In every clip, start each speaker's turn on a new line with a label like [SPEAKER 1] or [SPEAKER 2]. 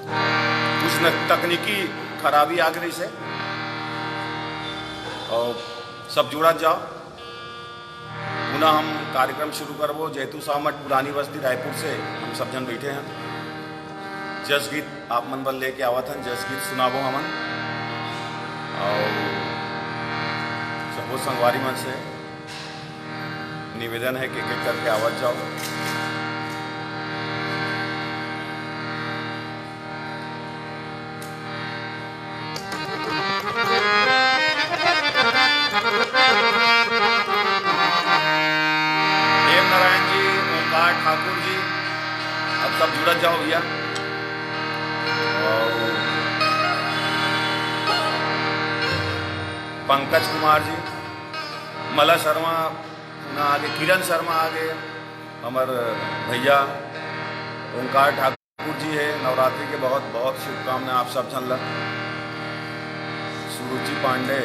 [SPEAKER 1] कुछ तकनीकी खराबी आ गई से और सब जुड़ा जाओ। पुनः हम कार्यक्रम शुरू करबो। जैतू सामठ पुरानी बस्ती रायपुर से हम सब जन बैठे हैं। जस गीत आप मन बल लेके आवत हैं, जस गीत सुनाबो हमन और सबो संगवारी मन से निवेदन है कि एक करके आवत जाओ। ठाकुर जी अब सब जुड़ जाओ भैया। और पंकज कुमार जी, मला शर्मा ना आगे, किरण शर्मा आगे, हमारे भैया ओंकार ठाकुर जी है। नवरात्रि के बहुत बहुत शुभकामनाएं आप सब जन। सुरुचि पांडे,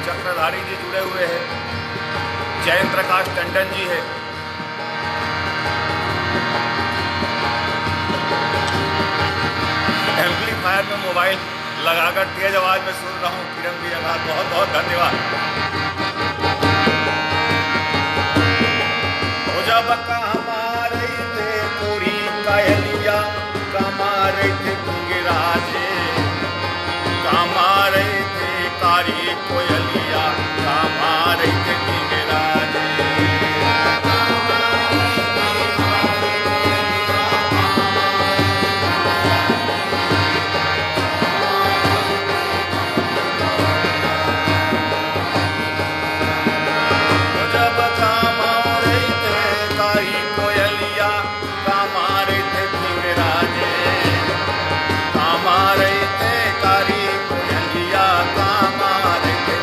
[SPEAKER 1] चक्रधारी जी जुड़े हुए हैं। जयंत प्रकाश टंडन जी है। एम्पलीफायर में मोबाइल लगाकर तेज आवाज में सुन रहा हूँ। किरण भी बहुत बहुत धन्यवाद। जब कमारे थे पूरी कायलिया, कमारे थे गुंगराजे, कमारे थे कारी कोयलिया, कमारे थे गुंगराजे। जब कमारे थे कारी कोयलिया, कमारे थे गुंगराजे, कमारे थे कारी कोयलिया, कमारे थे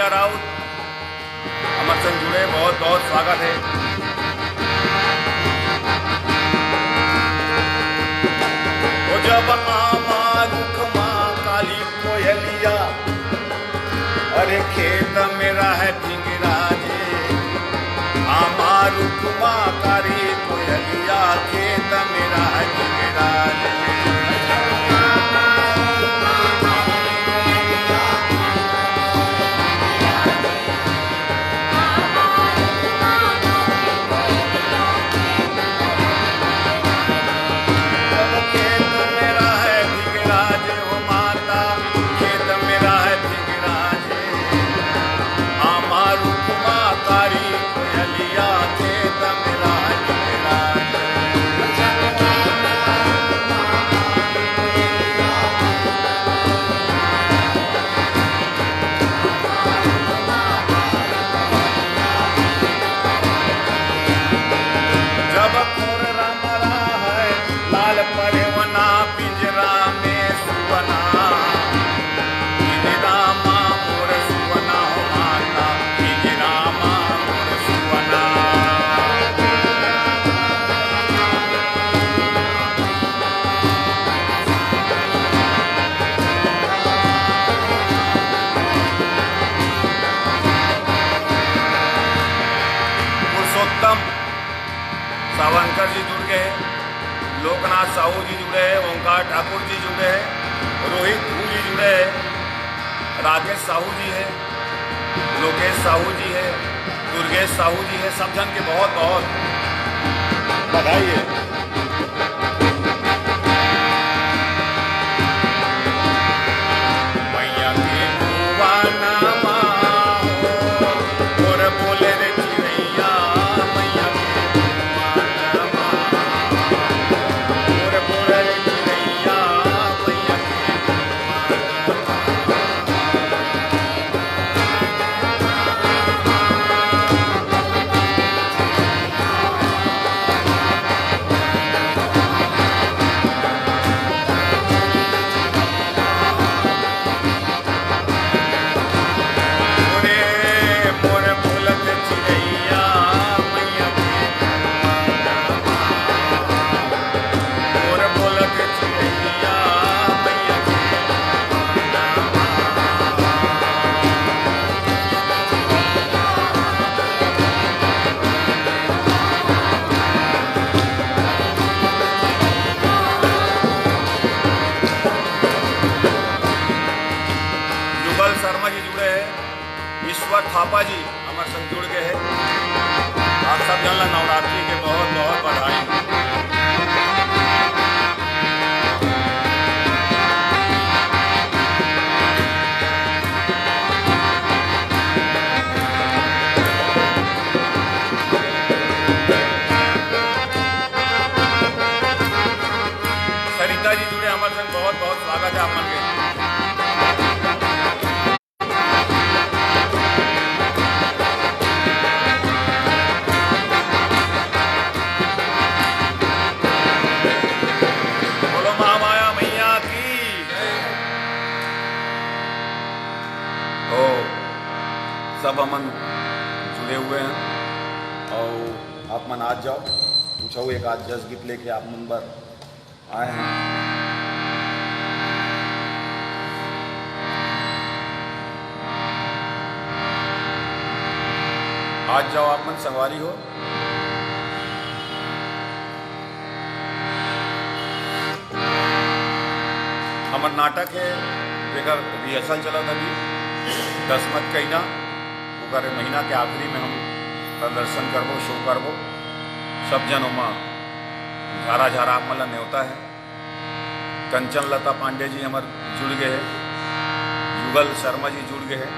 [SPEAKER 1] भैया राउत हमारे संग जुड़े, बहुत बहुत स्वागत है। वो जब आमा रुख माँ काली कोयलिया, अरे खेत मेरा है भिंगराजे, आमा रुख माँ काली कोयलिया, खेत मेरा है भिंगराजे। सावनकर जी जुड़ गए, लोकनाथ साहू जी जुड़े हैं, ओंकार ठाकुर जी जुड़े हैं, रोहित जी जुड़े हैं, राकेश साहू जी है, लोकेश साहू जी है, दुर्गेश साहू जी है। सब जन के बहुत बहुत बधाई है। मैया के भुवन और बोले रे चिड़ैया, मैया शर्मा जी जुड़े हैं, ईश्वर थापा जी हमारे संग जुड़ गए हैं। आप सब जन नवरात्रि के बहुत बहुत बधाई। सरिता जी जुड़े हमारे संग, बहुत बहुत स्वागत है आप मन के। सब अमन जुड़े हुए हैं और आप मन आज जाओ, पूछो एक आज जस गीत लेके आप मन पर आए हैं। आज जाओ आप मन संगवारी हो। हमार नाटक है, बेगर रिहर्सल चला था अभी 10 मत कहीना ओकर महीना के आखिरी में हम प्रदर्शन करबो, शो करबो। सब जन ओमा झारा झारा आप मन न्योता है। कंचन लता पांडे जी हमार जुड़ गए हैं, युगल शर्मा जी जुड़ गए हैं।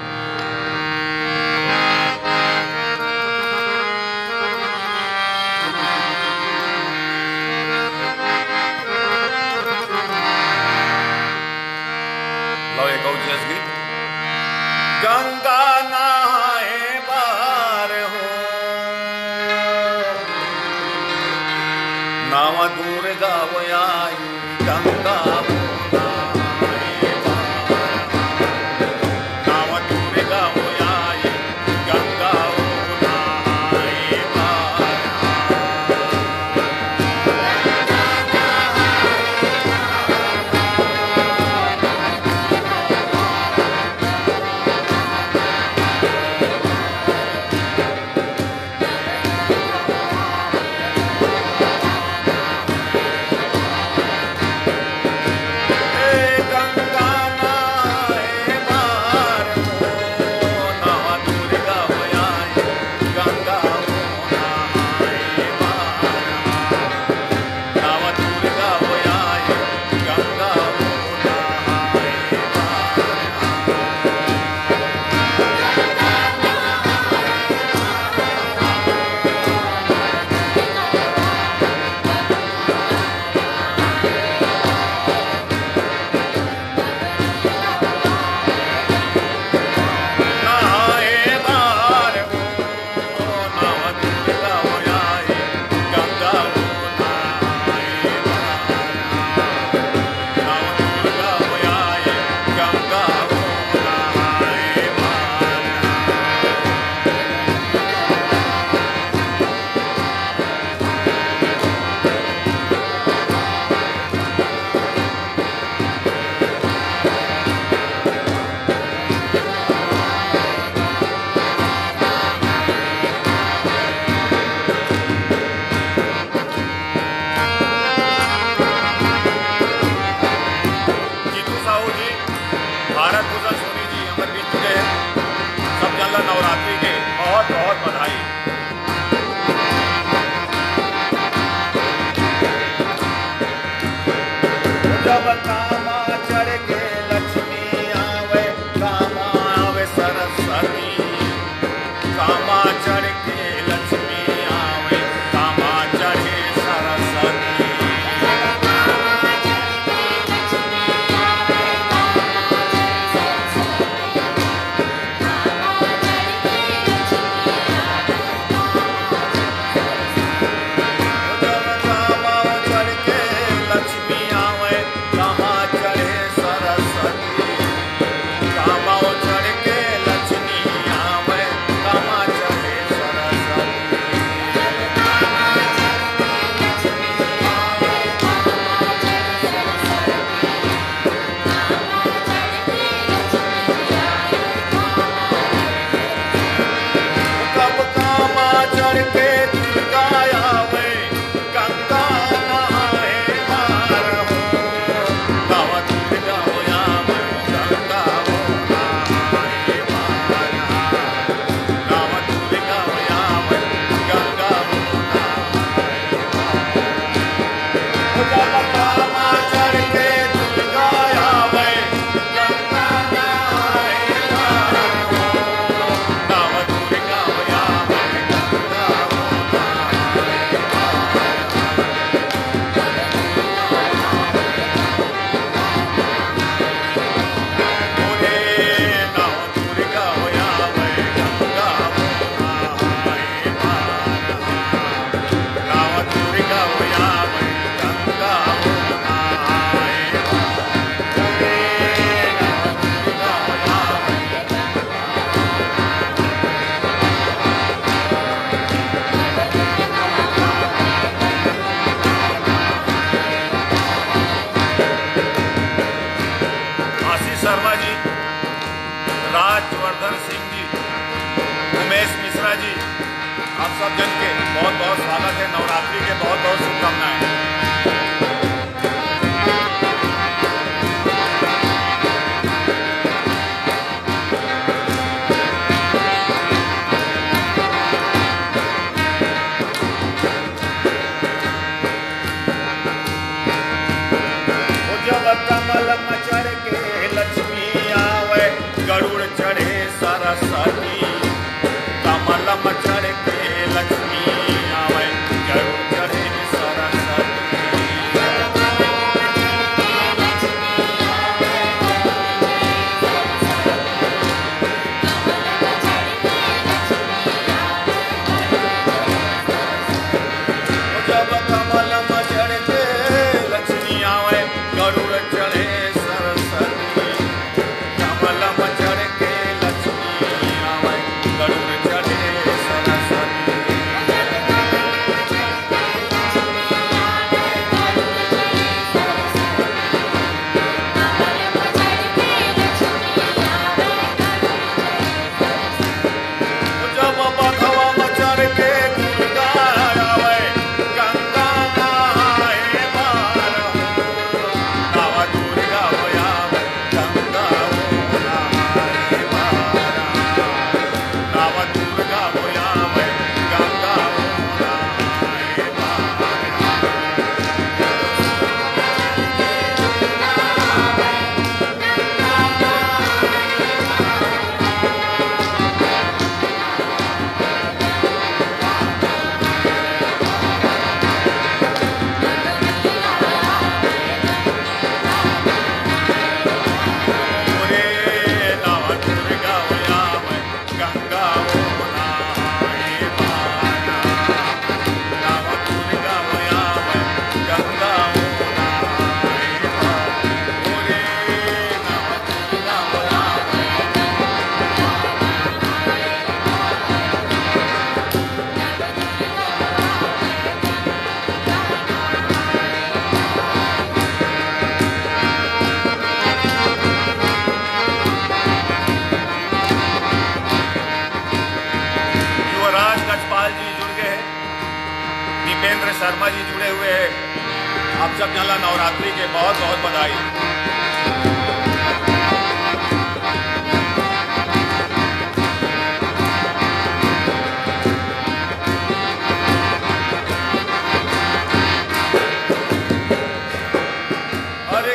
[SPEAKER 1] लो एक और जस गीत। गंगा नहाए बार हो, नावा दूर गाव आई, गंगा नहाए बार, नावा दूर गाव आई। जब कामा चढ़ के लक्ष्मी आवे, कामा आवे सरस्वती, कामा चढ़ के लक्ष्मी आवे, कामा चढ़े सरस्वती। आप सब जन के बहुत बहुत स्वागत है। नवरात्रि के बहुत बहुत शुभकामनाएं। जब कमल मचर के लक्ष्मी आवे, गरुड़ चढ़े सरस्वती, कमल मचर के लक्ष्मी आवे, गरुड़ चढ़े सरस्वती। जब कमल मचर के लक्ष्मी आवे, गरुड़ चढ़े सरस्वती, कमल मचर के लक्ष्मी आवे, गरुड़ चढ़े सरस्वती। जब बधवा मचर के दुर्गा आवे, गंगा नहाए पार हो, नावा दुर्गा आवे, गंगा नहाए पार, नावा दुर्गा आवे, गंगा नहाए पार। ओरे नावा दुर्गा आवे, गंगा नहाए पार, नावा दुर्गा आवे, गंगा नहाए पार। ओरे नावा दुर्गा आवे। युवराज गजपाल जी जुड़ गए हैं, दीपेंद्र शर्मा जी जुड़े हुए हैं। आप सब जला नवरात्रि के बहुत बहुत बधाई। अरे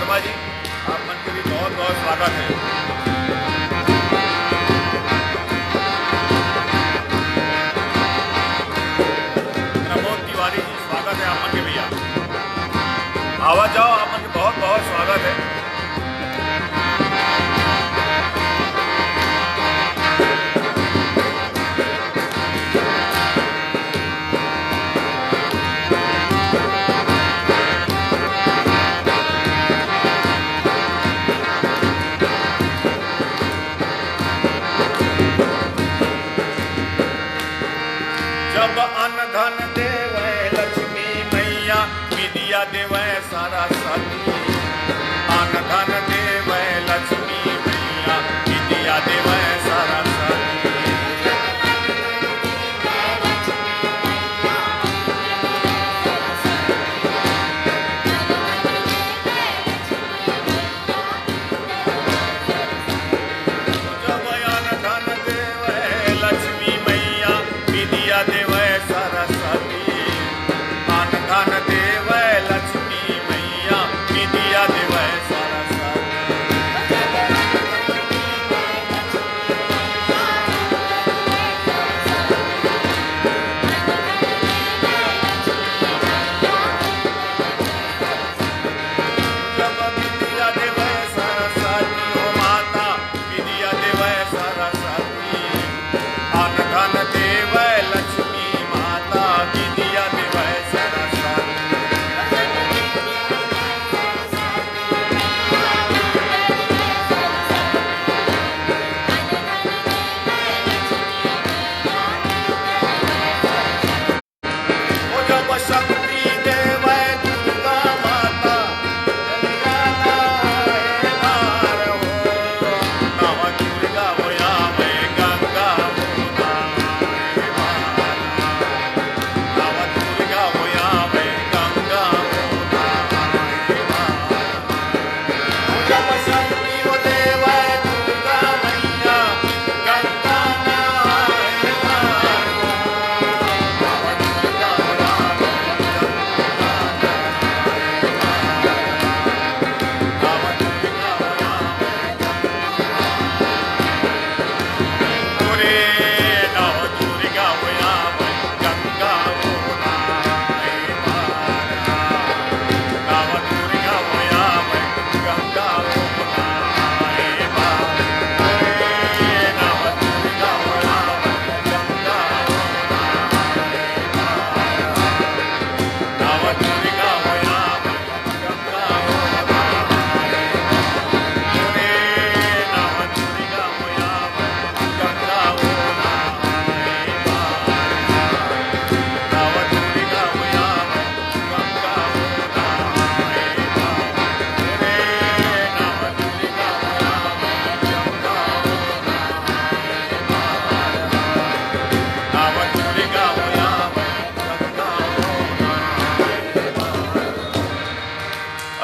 [SPEAKER 1] वर्मा जी, आप मन के भी बहुत बहुत स्वागत है। प्रमोद तिवारी जी, स्वागत है आप मन के भैया। आवाज जाओ, आप मन के बहुत बहुत स्वागत है। जब अन्न धन देवे लक्ष्मी मैया, विद्या देवे सरस्वती। अन्न धन देवे लक्ष्मी मैया, विद्या देवे सरस्वती। जब अन्न धन देवे लक्ष्मी मैया, विद्या देवे सरस्वती। अन्न धन देवे लक्ष्मी मैया, विद्या देवे सरस्वती। जब विद्या देवे सरस्वती हो माता, विद्या देवे सरस्वती। अन्न धन देवे लक्ष्मी माता, विद्या देवे सरस्वती। ओ जब शक्ति देवे दुर्गा माता, कलिया नाय नार हो। नव दुर्गा होया मैं गंगा हो नाय मार। नव दुर्गा होया मैं गंगा हो नाय मार। ओ जब शक्ति हो देवे दुर्गा मैया, गंगा नाय नार हो। नव दुर्गा होया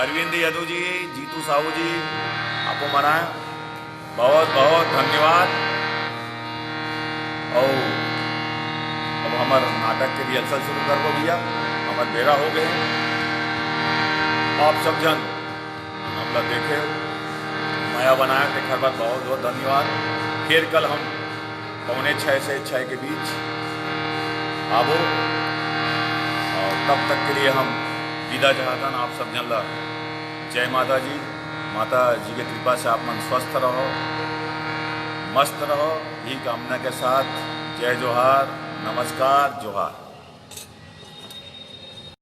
[SPEAKER 1] अरविंद यदु जी, जीतू साहू जी, आपको मनाए बहुत बहुत धन्यवाद। और अब हमार नाटक के रिहर्सल शुरू करबो भैया, हमार बेरा हो गए। आप सब जन हमला देखे नया बनाया थे खरबत, बहुत बहुत धन्यवाद। फिर कल हम 5:45 से 6 के बीच आबो, और तब तक के लिए हम विदा चाहता आप सब जन ला जय माता जी। माता जी की कृपा से आप मन स्वस्थ रहो, मस्त रहो, यही कामना के साथ जय जोहार, नमस्कार, जोहार।